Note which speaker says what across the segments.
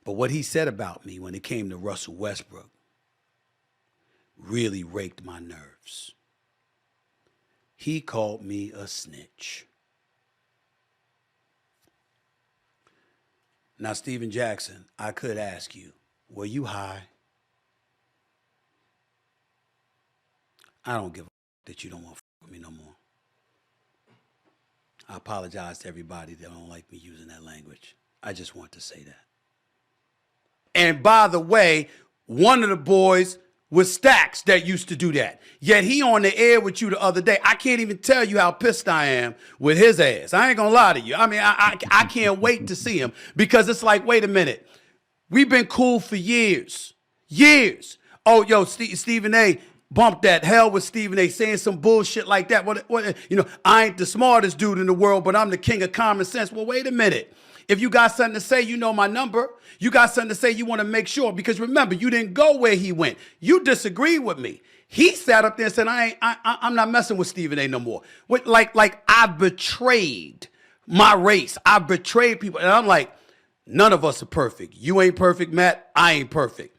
Speaker 1: But what he said about me when it came to Russell Westbrook really raked my nerves. He called me a snitch. Now, Steven Jackson, I could ask you, were you high? I don't give a that you don't want to with me no more. I apologize to everybody that don't like me using that language. I just want to say that. And by the way, one of the boys was Stacks that used to do that. Yet he on the air with you the other day. I can't even tell you how pissed I am with his ass. I ain't gonna lie to you. I mean, I can't wait to see him because it's like, wait a minute. We've been cool for years. Years. Oh, yo, Stephen A. bumped that. Hell with Stephen A. saying some bullshit like that. What, I ain't the smartest dude in the world, but I'm the king of common sense. Well, wait a minute. If you got something to say, you know my number. You got something to say, you want to make sure. Because remember, you didn't go where he went. You disagreed with me. He sat up there and said, I'm not messing with Stephen A. no more. Like I betrayed my race. I betrayed people. And I'm like, none of us are perfect. You ain't perfect, Matt. I ain't perfect.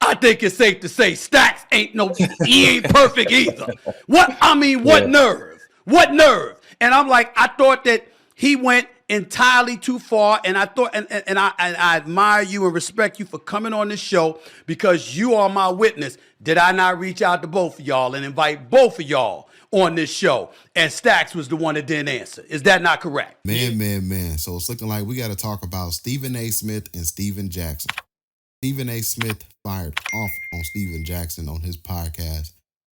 Speaker 1: I think it's safe to say Stacks he ain't perfect either. What nerve? What nerve? And I'm like, I thought that he went entirely too far, and I thought, and I admire you and respect you for coming on this show because you are my witness. Did I not reach out to both of y'all and invite both of y'all on this show? And Stacks was the one that didn't answer. Is that not correct?
Speaker 2: Man. So it's looking like we got to talk about Stephen A. Smith and Steven Jackson. Stephen A. Smith fired off on Steven Jackson on his podcast.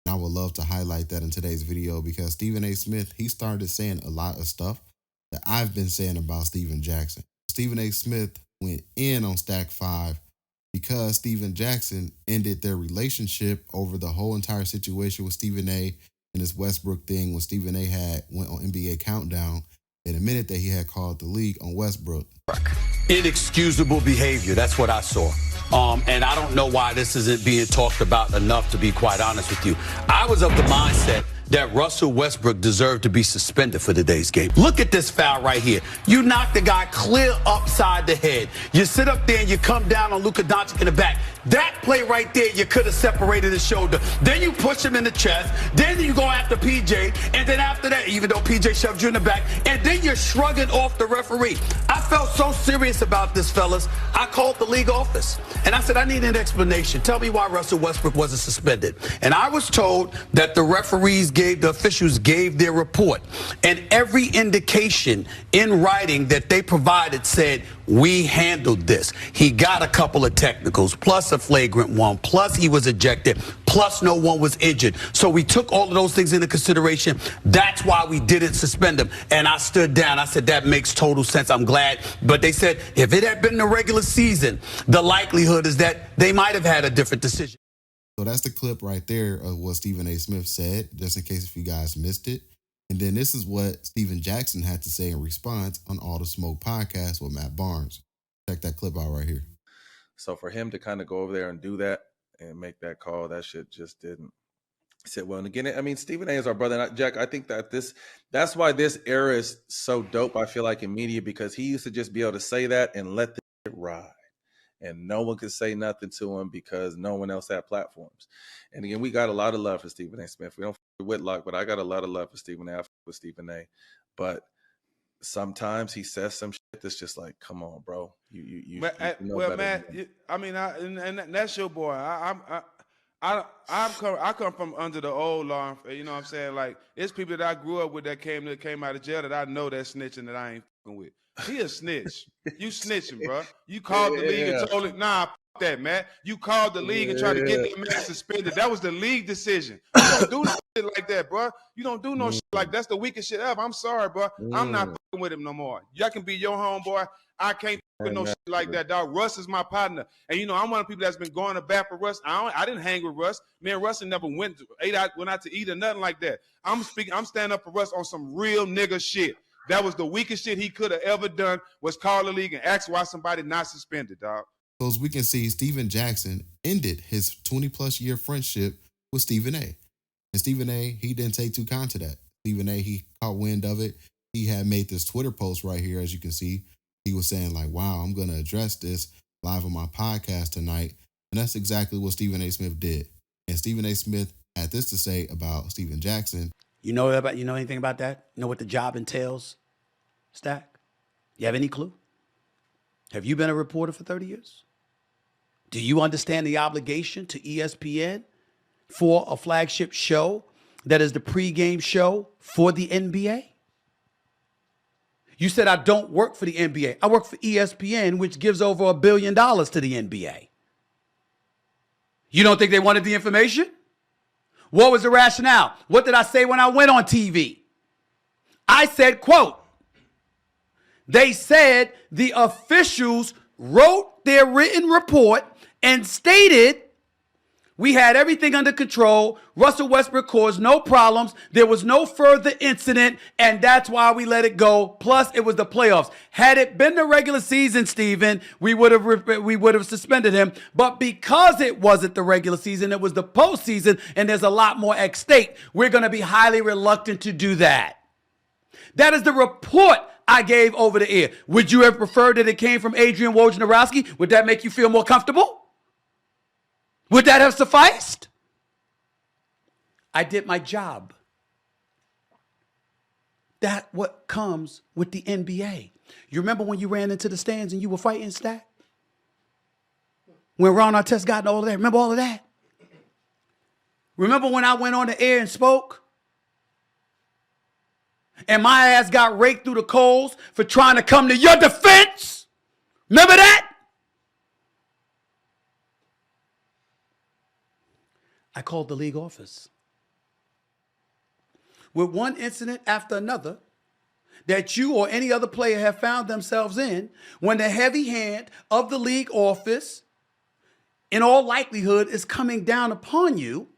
Speaker 2: And I would love to highlight that in today's video because Stephen A. Smith, he started saying a lot of stuff that I've been saying about Steven Jackson. Stephen A. Smith went in on Stack 5 because Steven Jackson ended their relationship over the whole entire situation with Stephen A. and this Westbrook thing when Stephen A. went on NBA Countdown and admitted that he had called the league on Westbrook.
Speaker 1: Inexcusable behavior. That's what I saw. And I don't know why this isn't being talked about enough, to be quite honest with you. I was of the mindset that Russell Westbrook deserved to be suspended for today's game. Look at this foul right here. You knock the guy clear upside the head. You sit up there and you come down on Luka Dončić in the back. That play right there, you could have separated his shoulder. Then you push him in the chest. Then you go after PJ. And then after that, even though PJ shoved you in the back, and then you're shrugging off the referee. I felt so serious about this, fellas. I called the league office. And I said, I need an explanation. Tell me why Russell Westbrook wasn't suspended. And I was told that the officials gave their report. And every indication in writing that they provided said, we handled this. He got a couple of technicals, plus a flagrant one, plus he was ejected, plus no one was injured. So we took all of those things into consideration. That's why we didn't suspend him. And I stood down. I said, that makes total sense. I'm glad. But they said, if it had been the regular season, the likelihood is that they might have had a different decision.
Speaker 2: So that's the clip right there of what Stephen A. Smith said, just in case if you guys missed it. And then this is what Steven Jackson had to say in response on All the Smoke podcast with Matt Barnes. Check that clip out right here.
Speaker 3: So for him to kind of go over there and do that and make that call, that shit just didn't sit well. And again, I mean, Stephen A. is our brother. And Jack, I think that that's why this era is so dope, I feel like, in media, because he used to just be able to say that and let the shit ride. And no one could say nothing to him because no one else had platforms. And again, we got a lot of love for Stephen A. Smith. We don't f Whitlock, but I got a lot of love for Stephen A. I f with Stephen A. But sometimes he says some shit that's just like, come on, bro. You
Speaker 4: well, Matt, and that's your boy. I come from under the old law. You know what I'm saying? Like, it's people that I grew up with that came out of jail that I know that snitching that I ain't fucking with. He a snitch. You snitching, bro. You called the league and told it, nah, fuck that, Matt. You called the league and tried to get that man suspended. That was the league decision. You don't do shit like that, bro. You don't do no shit like that. That's the weakest shit ever. I'm sorry, bro. I'm not fucking with him no more. Y'all can be your homeboy. I can't with no shit like that, dog. Russ is my partner. And, I'm one of the people that's been going to bat for Russ. I didn't hang with Russ. Me and Russ never went out to eat or nothing like that. I'm standing up for Russ on some real nigga shit. That was the weakest shit he could have ever done, was call the league and ask why somebody not suspended, dog.
Speaker 2: So as we can see, Steven Jackson ended his 20-plus year friendship with Stephen A. And Stephen A., he didn't take too kind to that. Stephen A., he caught wind of it. He had made this Twitter post right here, as you can see. He was saying like, wow, I'm going to address this. live on my podcast tonight. And that's exactly what Stephen A. Smith did. And Stephen A. Smith had this to say about Stephen Jackson.
Speaker 1: You know anything about that? You know what the job entails, Stack? You have any clue? Have you been a reporter for 30 years? Do you understand the obligation to ESPN for a flagship show that is the pregame show for the NBA? You said, I don't work for the NBA. I work for ESPN, which gives over $1 billion to the NBA. You don't think they wanted the information? What was the rationale? What did I say when I went on TV? I said, quote, they said the officials wrote their written report and stated we had everything under control. Russell Westbrook caused no problems. There was no further incident, and that's why we let it go. Plus, it was the playoffs. Had it been the regular season, Steven, we would have suspended him. But because it wasn't the regular season, it was the postseason, and there's a lot more at stake, we're going to be highly reluctant to do that. That is the report I gave over the air. Would you have preferred that it came from Adrian Wojnarowski? Would that make you feel more comfortable? Would that have sufficed? I did my job. That's what comes with the NBA. You remember when you ran into the stands and you were fighting, Stack? When Ron Artest got all of that? Remember all of that? Remember when I went on the air and spoke? And my ass got raked through the coals for trying to come to your defense? Remember that? I called the league office. With one incident after another that you or any other player have found themselves in, when the heavy hand of the league office, in all likelihood, is coming down upon you,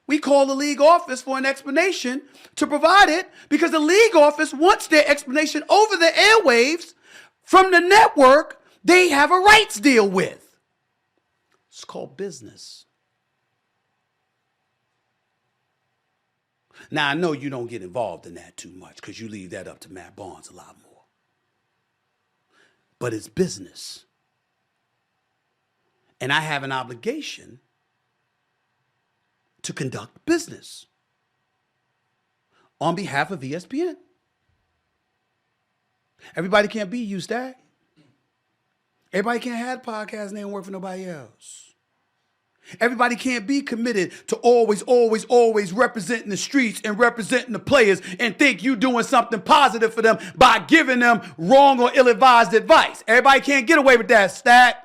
Speaker 1: we call the league office for an explanation to provide it because the league office wants their explanation over the airwaves from the network they have a rights deal with. It's called business. Now, I know you don't get involved in that too much because you leave that up to Matt Barnes a lot more. But it's business. And I have an obligation to conduct business on behalf of ESPN. Everybody can't be you, Stack. Everybody can't have a podcast and they don't work for nobody else. Everybody can't be committed to always representing the streets and representing the players and think you doing something positive for them by giving them wrong or ill-advised advice. Everybody can't get away with that, Stack.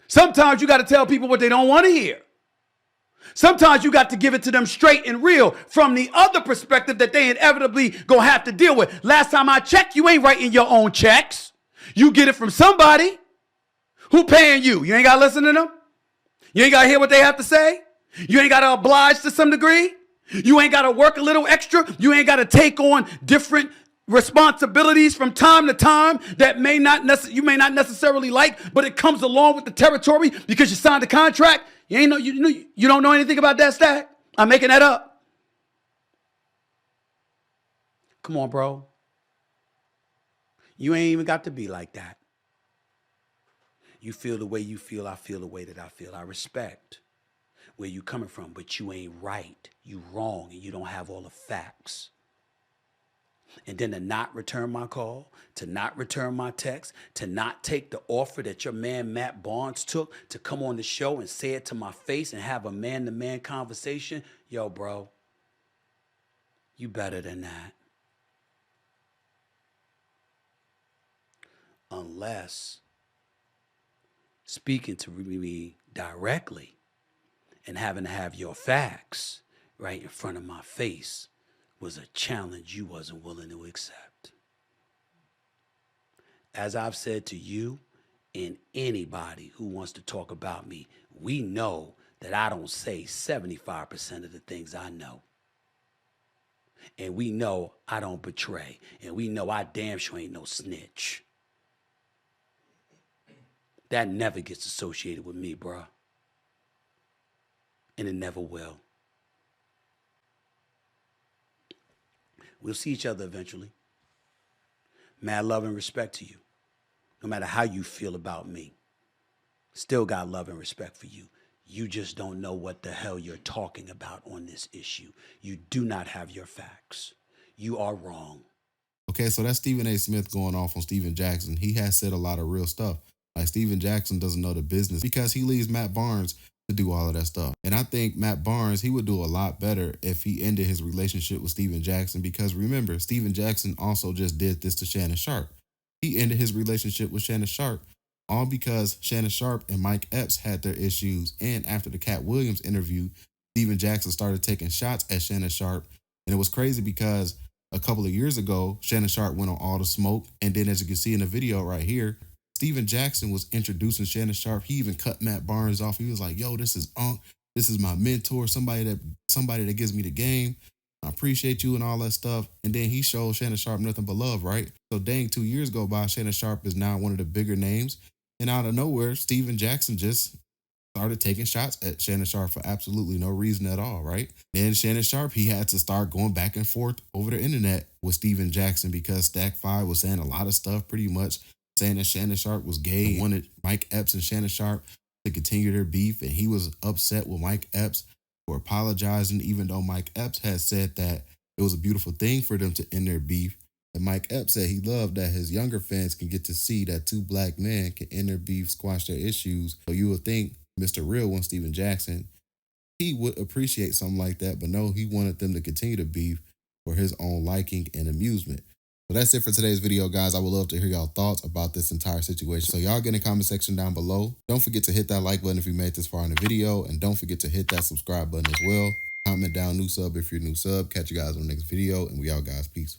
Speaker 1: Sometimes you got to tell people what they don't want to hear. Sometimes you got to give it to them straight and real from the other perspective that they inevitably gonna have to deal with. Last time I checked, you ain't writing your own checks. You get it from somebody. Who paying you? You ain't got to listen to them? You ain't got to hear what they have to say? You ain't got to oblige to some degree? You ain't got to work a little extra? You ain't got to take on different responsibilities from time to time that you may not necessarily like, but it comes along with the territory because you signed a contract? You don't know anything about that, Stack? I'm making that up. Come on, bro. You ain't even got to be like that. You feel the way you feel, I feel the way that I feel. I respect where you coming from, but you ain't right. You wrong, and you don't have all the facts. And then to not return my call, to not return my text, to not take the offer that your man Matt Barnes took to come on the show and say it to my face and have a man-to-man conversation. Yo, bro, you better than that. Unless speaking to me directly and having to have your facts right in front of my face was a challenge you wasn't willing to accept. As I've said to you and anybody who wants to talk about me, we know that I don't say 75% of the things I know. And we know I don't betray. And we know I damn sure ain't no snitch. That never gets associated with me, bruh. And it never will. We'll see each other eventually. Mad love and respect to you. no matter how you feel about me. Still got love and respect for you. You just don't know what the hell you're talking about on this issue. You do not have your facts. You are wrong.
Speaker 2: Okay, so that's Stephen A. Smith going off on Stephen Jackson. He has said a lot of real stuff. Like Stephen Jackson doesn't know the business because he leaves Matt Barnes to do all of that stuff. And I think Matt Barnes, he would do a lot better if he ended his relationship with Stephen Jackson, because remember, Stephen Jackson also just did this to Shannon Sharpe. He ended his relationship with Shannon Sharpe all because Shannon Sharpe and Mike Epps had their issues. And after the Cat Williams interview, Stephen Jackson started taking shots at Shannon Sharpe. And it was crazy because a couple of years ago, Shannon Sharpe went on All the Smoke. And then as you can see in the video right here, Stephen Jackson was introducing Shannon Sharpe. He even cut Matt Barnes off. He was like, yo, this is Unc. This is my mentor, somebody that gives me the game. I appreciate you and all that stuff. And then he showed Shannon Sharpe nothing but love, right? So dang, 2 years go by, Shannon Sharpe is now one of the bigger names. And out of nowhere, Stephen Jackson just started taking shots at Shannon Sharpe for absolutely no reason at all, right? Then Shannon Sharpe, he had to start going back and forth over the internet with Stephen Jackson because Stack 5 was saying a lot of stuff, pretty much saying that Shannon Sharpe was gay and wanted Mike Epps and Shannon Sharpe to continue their beef. And he was upset with Mike Epps for apologizing, even though Mike Epps had said that it was a beautiful thing for them to end their beef. And Mike Epps said he loved that his younger fans can get to see that two black men can end their beef, squash their issues. So you would think Mr. Real One, Stephen Jackson, he would appreciate something like that. But no, he wanted them to continue to beef for his own liking and amusement. So that's it for today's video, guys. I would love to hear y'all thoughts about this entire situation. So y'all get in the comment section down below. Don't forget to hit that like button if you made this far in the video. And don't forget to hit that subscribe button as well. Comment down new sub if you're a new sub. Catch you guys on the next video. And we out, guys. Peace.